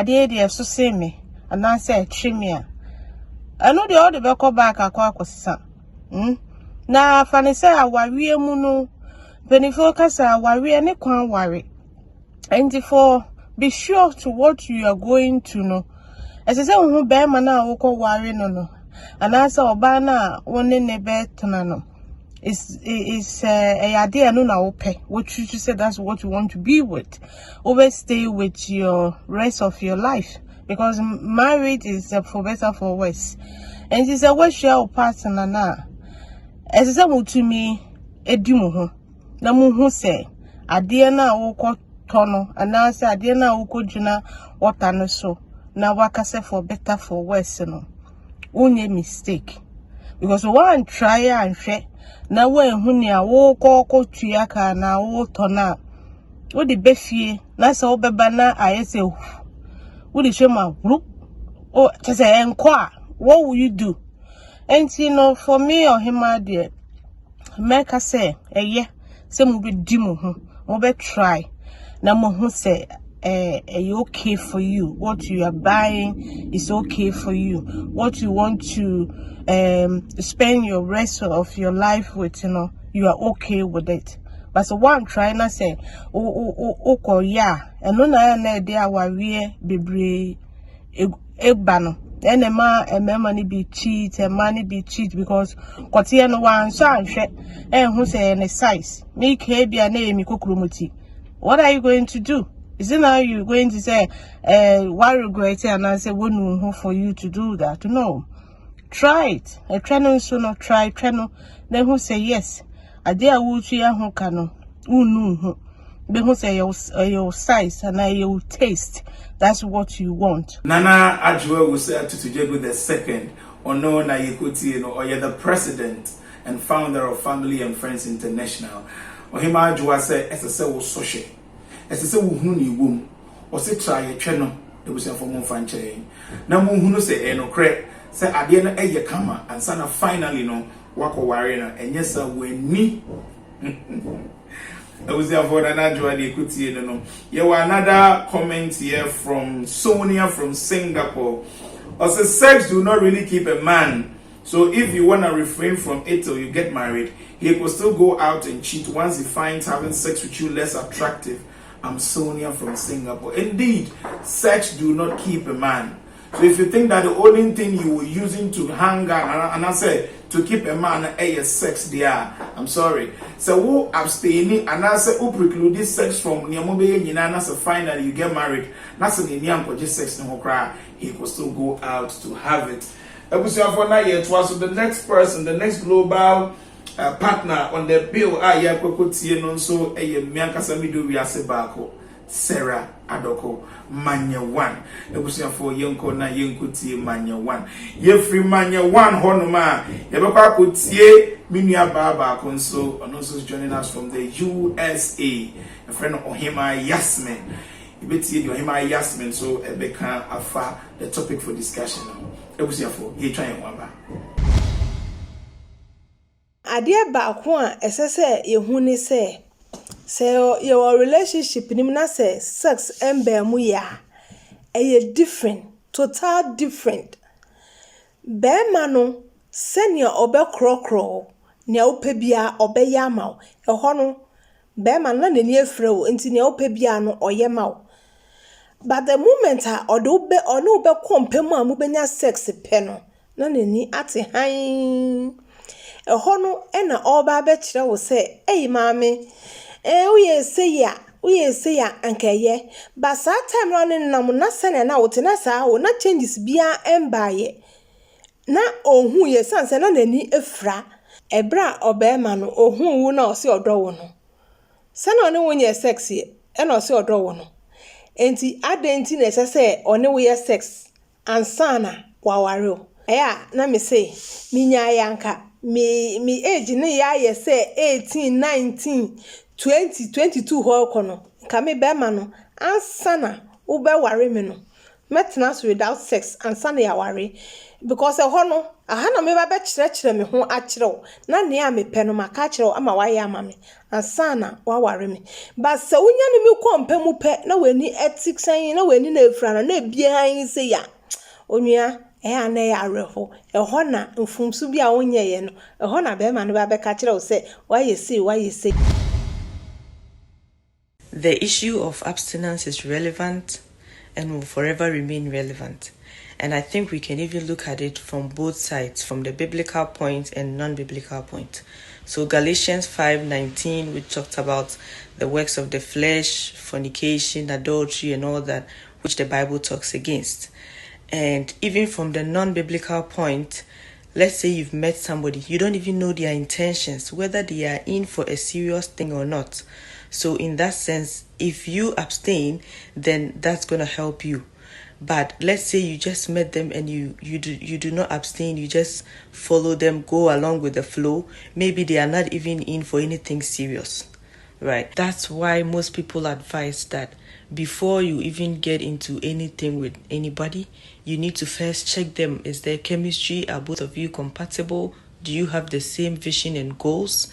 [SPEAKER 4] did so say me, and I said, Chimia. I know the other back back a quack was son. Now, Fanny say, I worry muno. Penny focus, I worry any quan worry. And therefore, be sure to what you are going to know. As I say, who bear man now, worry no. and also obana one nebe tonano. It's a idea no na ope. What you say that's what you want to be with. Always stay with your rest of your life because marriage is for better for worse. And it's a what share partner na. As is a to me edumu na mu say idea na woko tono and now say idea na woko juna water no so na wakase for better for worse no. Only mistake because one try and share. Na we hunia wo ko tuya ka na wo tona wo de befie na se wo beba na ayese wo de shema group o tese enko a what will you do? And you know for me or him there make say eye se mo be di mo ho mo be try na mo ho say okay for you. What you are buying is okay for you. What you want to spend your rest of your life with, you are okay with it. But so one trying to say, yeah, and no na idea why we be ebano. Then a man be cheat, a money be cheat because no one son and who say any size. Make be a name kukrumuti. What are you going to do? Is it now you're going to say, why regret it? And I say, what no for you to do that? No. Try it. A channel so not try channel. Then who say yes? I dare would you who can no. Then who say your size and your taste. That's what you want.
[SPEAKER 1] Nana Ajua will say to Tujegu the second, or no na Yekuti, or you're the president and founder of Family and Friends International. Or him Ajua say SSL was social. SSL will huni womb. Or say try a channel. It was for more fan chain. Now who say no crack. Say adiana eye kama and sana finally no wako warena and yes we ni I was there for another no. There were another comment here from Sonia from Singapore. Also, sex do not really keep a man. So if you want to refrain from it till you get married, he could still go out and cheat once he finds having sex with you less attractive. I'm Sonia from Singapore. Indeed, sex do not keep a man. So if you think that the only thing you were using to hang out, and I say to keep a man sex there, I'm sorry. So who abstaining and I say who preclude this sex from Niamobe Yinana, so finally you get married. That's an Indian just sex no cry. He could still go out to have it. For 9 years, so the next person, the next global partner on the bill, so a Miankasamidu Yasebako. Sarah Adoko Manya 1. Ebusia for Yonko na Yenkuti Manya 1. Ye free Manya 1 Honoma. Yabaka Kutie Minia Baba Konso and also joining us from the USA. A friend of Ohima Yasmin. Ibeti Ohima Yasmin, so Ebeka Afa, the topic for discussion now. Ebusia for ye trying wamba.
[SPEAKER 12] Adia ba ko a esese yehu ni se your relationship nim na say sex embe mu ya different, total different. Be no senior obe krokro ne ope bia obe yama e ho no be na nani efre wo nti ne ope bia no oyema. But the moment odo be ono be kompemu a mu benya sex pe no na nani ate han e ho no e na oba be kire wo say maame uye say ya ankeye but that time running nam na sene na wote na sa wo na changes bia embaye na ohun ye sanse na nani efra ebra obema no ohun wu na o se odo wo no sene one wonye sex ye e na o se odo wo no enti adenti na sese one wo ye sex ansana waware o na me say minya yanka me age ne ya ye say 18 19 20 22 ho kono kame be ma no ansana wo be ware me no metnas without sex ansana ya ware because ho no aha na me ba be kire me ho a kire na ne a me pe no maka kire ama wa ya ama me ansana wa ware me but se wonya ne me kompa mu pe na wani ethics an na wani na efra na bia han se ya onua na ya reho ho na mfumsu bia wonye ye no ho na be ma no ba be ka kire wo se why you say.
[SPEAKER 13] The issue of abstinence is relevant and will forever remain relevant. And I think we can even look at it from both sides, from the biblical point and non-biblical point. So Galatians 5:19, which talked about the works of the flesh, fornication, adultery, and all that, which the Bible talks against. And even from the non-biblical point, let's say you've met somebody, you don't even know their intentions, whether they are in for a serious thing or not. So in that sense, if you abstain, then that's going to help you. But let's say you just met them and you do not abstain, you just follow them, go along with the flow. Maybe they are not even in for anything serious, right? That's why most people advise that before you even get into anything with anybody, you need to first check them. Is there chemistry? Are both of you compatible? Do you have the same vision and goals?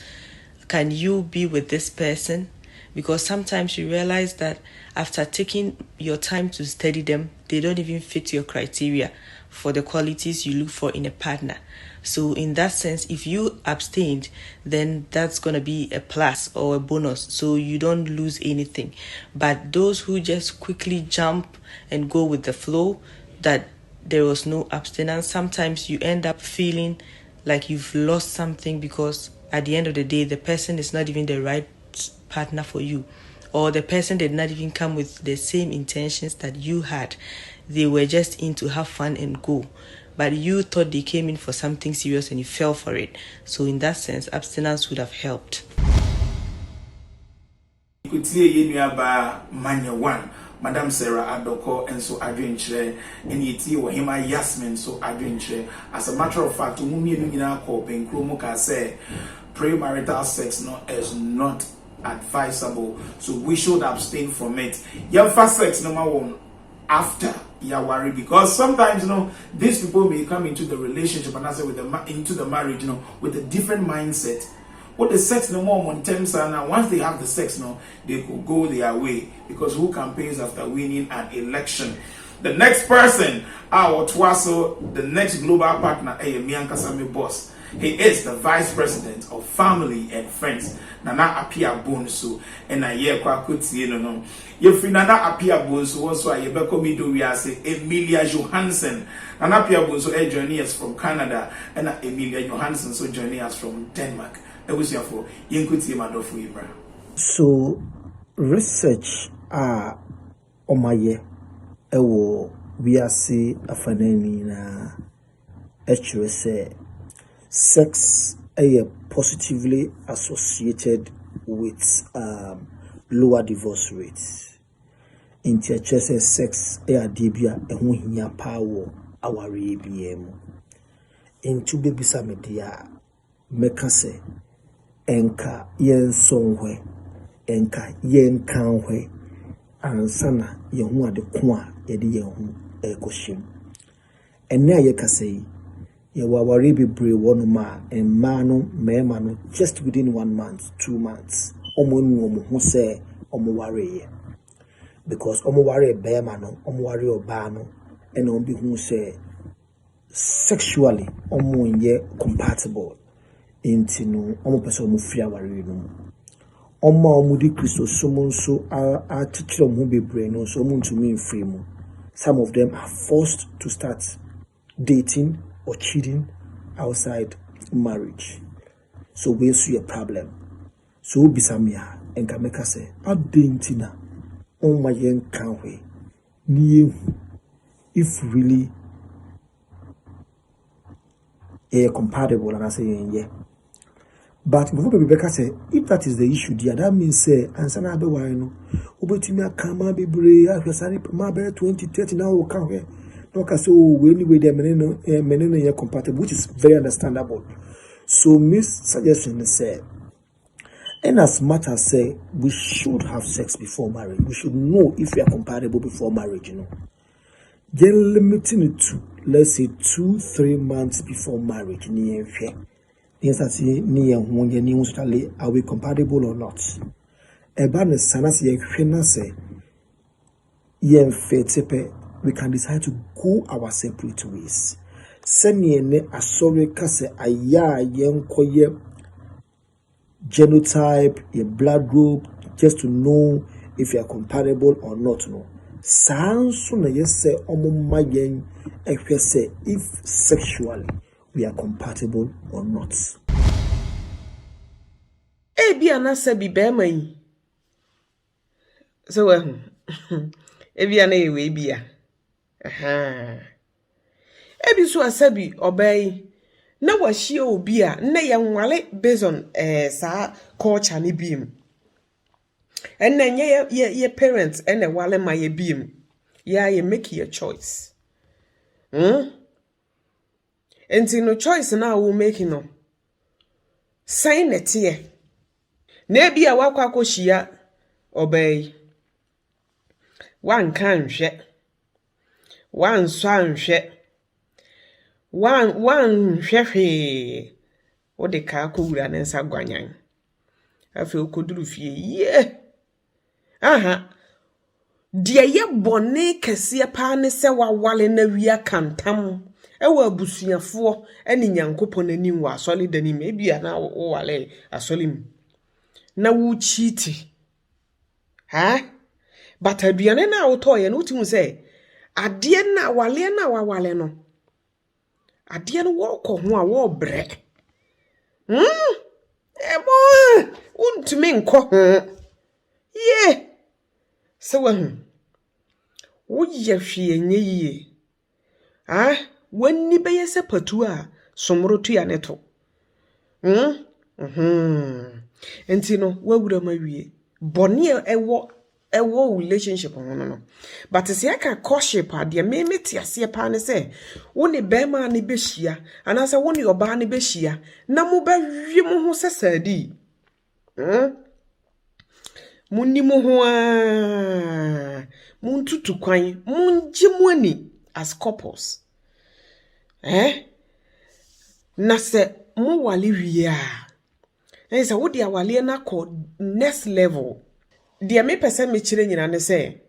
[SPEAKER 13] Can you be with this person? Because sometimes you realize that after taking your time to study them, they don't even fit your criteria for the qualities you look for in a partner. So in that sense, if you abstained, then that's going to be a plus or a bonus. So you don't lose anything. But those who just quickly jump and go with the flow, that there was no abstinence, sometimes you end up feeling like you've lost something, because at the end of the day, the person is not even the right partner for you, or the person did not even come with the same intentions that you had. They were just in to have fun and go, but you thought they came in for something serious and you fell for it. So in that sense, abstinence would have helped.
[SPEAKER 1] You could see Manya one, Madam Sarah Adoko, and so adventure, and yet you him Yasmin, so adventure. As a matter of fact, say pre-marital sex is not advisable, so we should abstain from it. Your first sex number one after you worry, because sometimes these people may come into the relationship and also into the marriage with a different mindset. What the sex no more on terms are now, once they have the sex they could go their way, because who campaigns after winning an election? The next person, our Twaso, the next global partner, Miankasami boss. He is the vice president of family and friends. Nana Apia Bonsu, and a year Kwakuti, no. If Nana Apia Bonsu, also a Yebeko Mido, we are say Emilia Johansson. Nana Apia Bonsu, a journey us from Canada, and Emilia Johansson, so journey us from Denmark. That was your for Yankuti Madofu Ibra.
[SPEAKER 3] So, research Omaye, Ewo, we are see a fanani na HUSA. Sex is positively associated with lower divorce rates. In churches, sex is a debia and we power our ABM. In two babies, media mekase enka yen somewhere enka yen kanwe ansana yehu ade ko a yede yehu ekoshim. Enne ayekase Yawari be brave one ma and mano mano just within 1 month, 2 months. Omo who say omo worry, because omo worry bear mano, omo worry obano, and on be who say sexually omo ye compatible into no omo person mu fear worry no. Omo di Christo summon so a teacher who be brave no so to me free mu. Some of them are forced to start dating or cheating outside marriage. So we see a problem. So bisamia and kameka say adentina on my yen kanwe ni if really compatible, and I say yeah. But before Rebecca say if that is the issue there, that means say ansana be wino obetimia kama be brave ahwesani ma be 2030 now o kanwe. So anyway, they are compatible, which is very understandable. So Miss suggestion said, and as much as say we should have sex before marriage, we should know if we are compatible before marriage. Then limiting it to let's say 2-3 months before marriage. Are we compatible or not? We can decide to go our separate ways. Seniene asori kase aya yenkoye genotype, your blood group, just to know if you are compatible or not. No, Sounds na yese omumma yen ehwe say if sexually we are compatible or not.
[SPEAKER 14] Ebi anasa bi bema yi. So ebi ana ewe bia. Aha. Ebi so asabi obey na wahie obi a na ye nwale based on sa culture ni biem. And then your parents and the wale my beam. Yeah, you make your choice. And no choice now will make no. Sign it here. Nebi a wakako shia obey. One can shet. One swan shet. One shefe. What the car cool and sagwanyan. I feel could do fee. Yeah. Aha. Dia ye bone kese pa ne se wawale na wia kantam ewa abusuafo ene nyankopon ani wa asole dani me bia na wo wale asole mu na wo cheat ha but aduane na wo toye no timu se ade na wale no ade no wo ko ho a wo bre ebo untumi nko ho ye se wo ye hwe nye yie wani beye se patu a somro tu ya neto enti no wawura mawie bone ewo relationship ho no but se aka courtship ade me meti ase pa ne se wo ne bema ne behia anasa wo ne oba ne behia na mo ba hwe mo ho sesadi Muni mo ho a muntutu kwan munje mo ani as couples na se mo wale wi a se wo dia wale na ko next level dia me pese me kire nyina ne se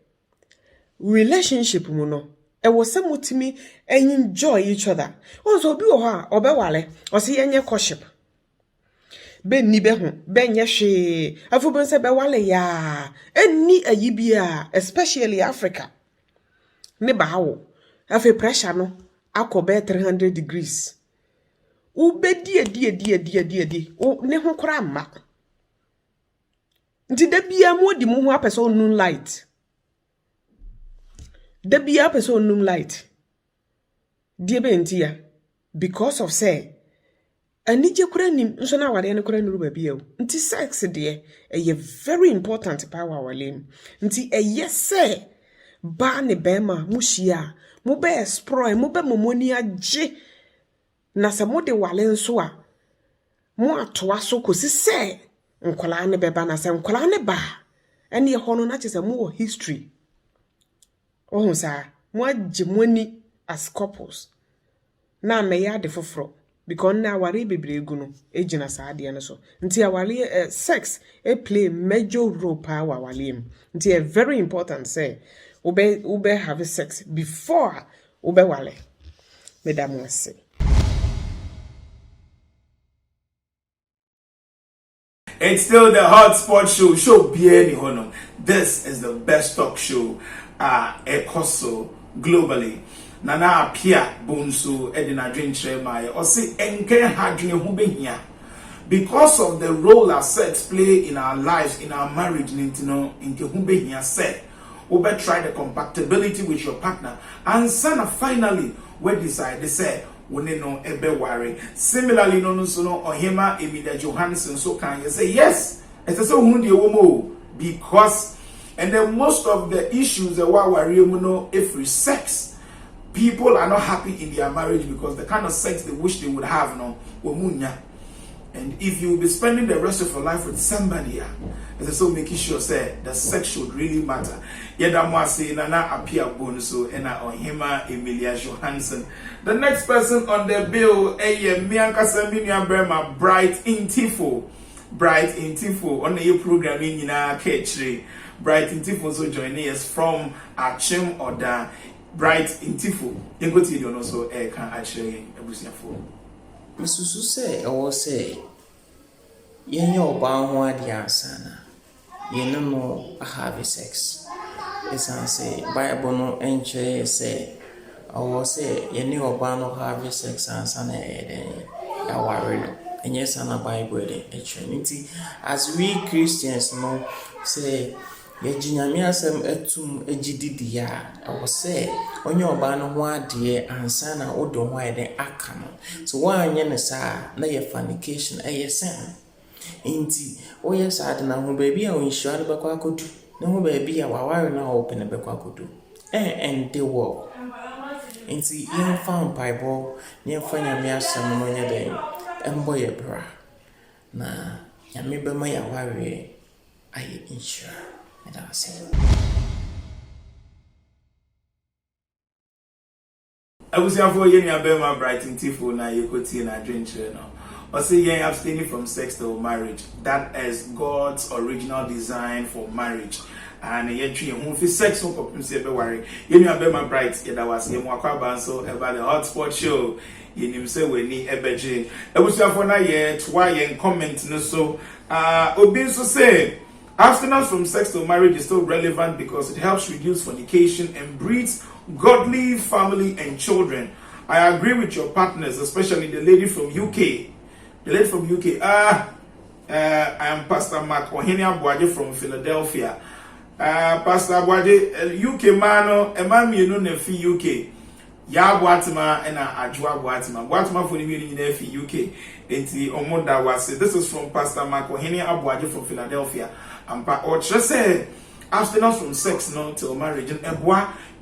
[SPEAKER 14] relationship mu no e wo se mutimi enjoy each other onso obi wo ha obewale o se yenye courtship ben ni be ho ben ye hwe afu ben se be wale ya enni ayibia especially Africa ne ba hawo afi pressure no akobe 300 degrees ube die o ne ho kora ma nti da bia modi mo ho apese onun light da bia apese onun light die be ntia because of say anije kura nim nso na wade ne kura nuru ba bia o nti sex de e very important power wale nti say ba ne bema mushia mo be explore mo be momoni age na se mo de wale nso a mo atoa so kosi se nkola ne beba na se nkola ne ba ene ho no na chese mo history ohun sa mo age moni as couples na me ya de foforo because na ware bebregu no ejina saade ne so nti awale sex play major role power wale nti very important say ube have sex before ube wale madam wase.
[SPEAKER 1] It's still the Hot Spot Show Bieni Hono. This is the best talk show ekoso globally. Nana apia bonso edina dwenche my or say enke hadwene ho behia because of the role our sex play in our lives, in our marriage, nintino enke ho behia say we better try the compatibility with your partner and finally we decide they say we no ebe worry. Similarly no so no ohima Emilia Johansson so can you say yes it's so hundi womo because and then most of the issues that why worry no if we sex people are not happy in their marriage because the kind of sex they wish they would have no womunya. And if you will be spending the rest of your life with somebody so making sure say the sex should really matter. Yedamwase nana apia bonso ena ohima Emilia Johansson. The next person on the bill Mianka Saminia Burma Bright Intifo on the program in Ketri. Bright Intifo so joining us from Achim Oda. Bright Intifo yengoti do no so kan achire abusiafo
[SPEAKER 15] misusu se ewo se yenye oba ho ade ansana yeno no have sex ɛsiane sɛ Bible no nkyerɛ sɛ ɔwɔ sɛ yɛne ɔbaa no have sex ansa na yɛaware no. Ɛnyɛ saa na Bible de ɛkyerɛ no. Nti as we Christians no sɛ yɛgye Nyame asɛm atum agye didi a ɛwɔ sɛ ɔnyɛ ɔbaa no ho adeɛ ansa na wode ho aka no. So woanyɛ no saa na yɛ fornication ɛyɛ sɛn. Nti woyɛ saa de na ho baabi a ɔnhyira no bɛkɔ akɔdu na ho baabi a waware no a wɔpɛ no bɛkɔ akɔdu ɛnde wɔ. Nti yɛmfa mpaebɔ na yɛmfa Nyame asɛm no nyɛ dɛn ɛmbɔ yɛ bra na Nyame bɛma yɛawareɛ ayɛ nhyira.
[SPEAKER 1] Abusiafo yeni abema brighten tifo na yekoti na adwenkyere no. Ose yen abstaining from sex till marriage. That is God's original design for marriage. And yentwi hu fi sex no popim se be ware. Yeni abema bright yeda was ye mo akwaba so about the hotspot show. Yenim se weni ebeje. Abusiafo na ye twa yen comment no so obi nso say abstinence from sex till marriage is still relevant because it helps reduce fornication and breeds godly family and children. I agree with your partners, especially the lady from UK. The lady from UK. I am Pastor Mark Ohene Abuaje from Philadelphia. Pastor Abuaje, UK man, a man you know nefi UK. Ya Boatima and Ajwa Boatima. Boatima for the meeting in UK. This is from Pastor Mark Ohene Abuaje from Philadelphia. Or just say abstinence from sex not till marriage and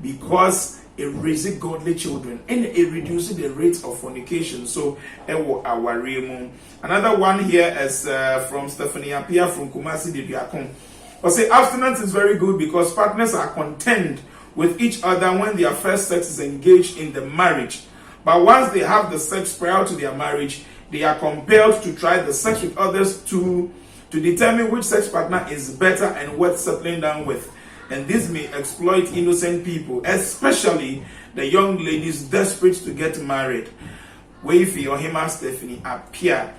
[SPEAKER 1] because it raises godly children and it reduces the rate of fornication. So another one here is from Stephanie Apia from Kumasi Dibiakon. Or say abstinence is very good because partners are content with each other when their first sex is engaged in the marriage. But once they have the sex prior to their marriage, they are compelled to try the sex with others to determine which sex partner is better and worth settling down with. And this may exploit innocent people, especially the young ladies desperate to get married. Waifi Ohima Stephanie Apia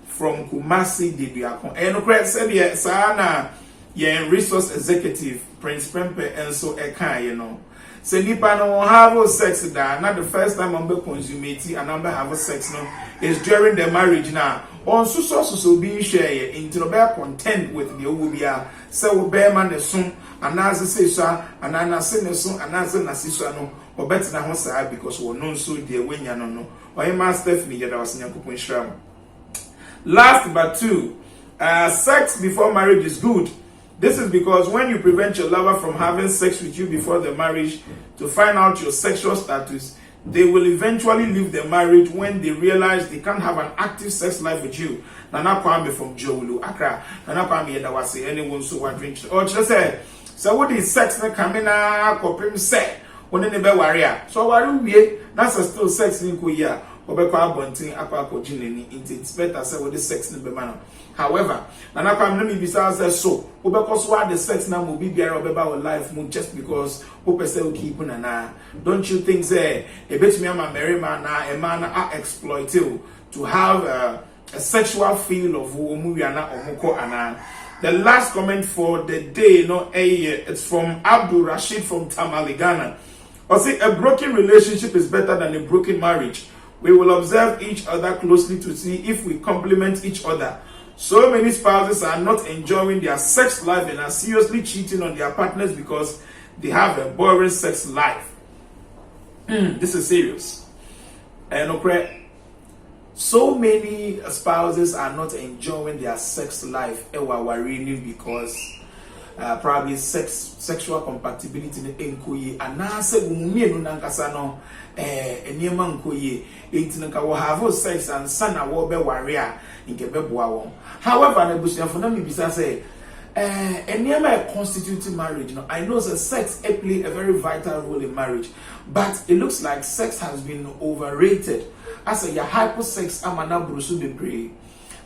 [SPEAKER 1] from Kumasi Dibiakon. And said yeah, Sana yeah, resource executive Prince Pempe and so Eka, you know. Say nipa no have sex da not the first time I'm be consummate and I'm have sex no is during the marriage now. On so being share into the content with the obia say we bear man the son and as say so and I say the son and as na siso no or better na ho say because we know so the when ya no or him Stephanie ya da was nyankopon shram. Last but two, sex before marriage is good. This is because when you prevent your lover from having sex with you before the marriage to find out your sexual status, they will eventually leave the marriage when they realize they can't have an active sex life with you. Nana Kwame from Jolu, Accra. Nana Kwame Yedawasi, anyone so what drink. Or just say, so what is sex na kamina kopim say when they be warrior. So we that's still sex in Korea. Obekwa bontin akwa kojineni. It's better say what the sex in be man. However, Nana Kwame me bisa say so. Obekwa so the sex na mo be biara obeba life mo just because opese o keep na. Don't you think say a bit me am a married man na a man are exploited to have a sexual feel of omuwiana omoko ana. The last comment for the day, it's from Abdul Rashid from Tamale, Ghana. I say a broken relationship is better than a broken marriage. We will observe each other closely to see if we complement each other. So many spouses are not enjoying their sex life and are seriously cheating on their partners because they have a boring sex life. This is serious. And so many spouses are not enjoying their sex life because probably sexual compatibility in nkoye anase umumienu nankasa no enema nkoye etinka wo have sex and sana wo be ware a nkebe boa won. However, na busuafo na me bisa say enema constitute marriage. No, I know that sex play a very vital role in marriage, but it looks like sex has been overrated. As a hypersex amana brusu bebre.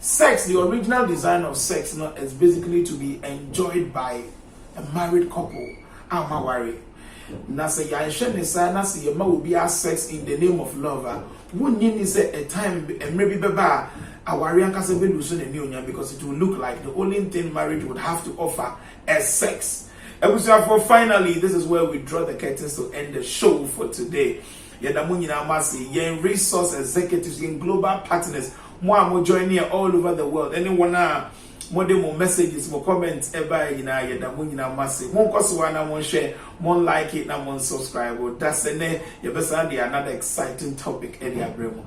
[SPEAKER 1] Sex, the original design of sex, is basically to be enjoyed by a married couple. I'm worried. Nasa yanshe nisa nasa yema will be sex in the name of love. Wouldn't you say a time and maybe beba a warrior kase be losing a new because it will look like the only thing marriage would have to offer is sex. Ebusuafo, finally, this is where we draw the curtains to end the show for today. Yadamunyina Masi, yen resource executives in global partners, more joining here all over the world. Anyone more demo messages, more comments, ever yadamunyina Masi. More kosuana, more share, more like it, and more subscribe. That's another exciting topic. Eddie Abremo.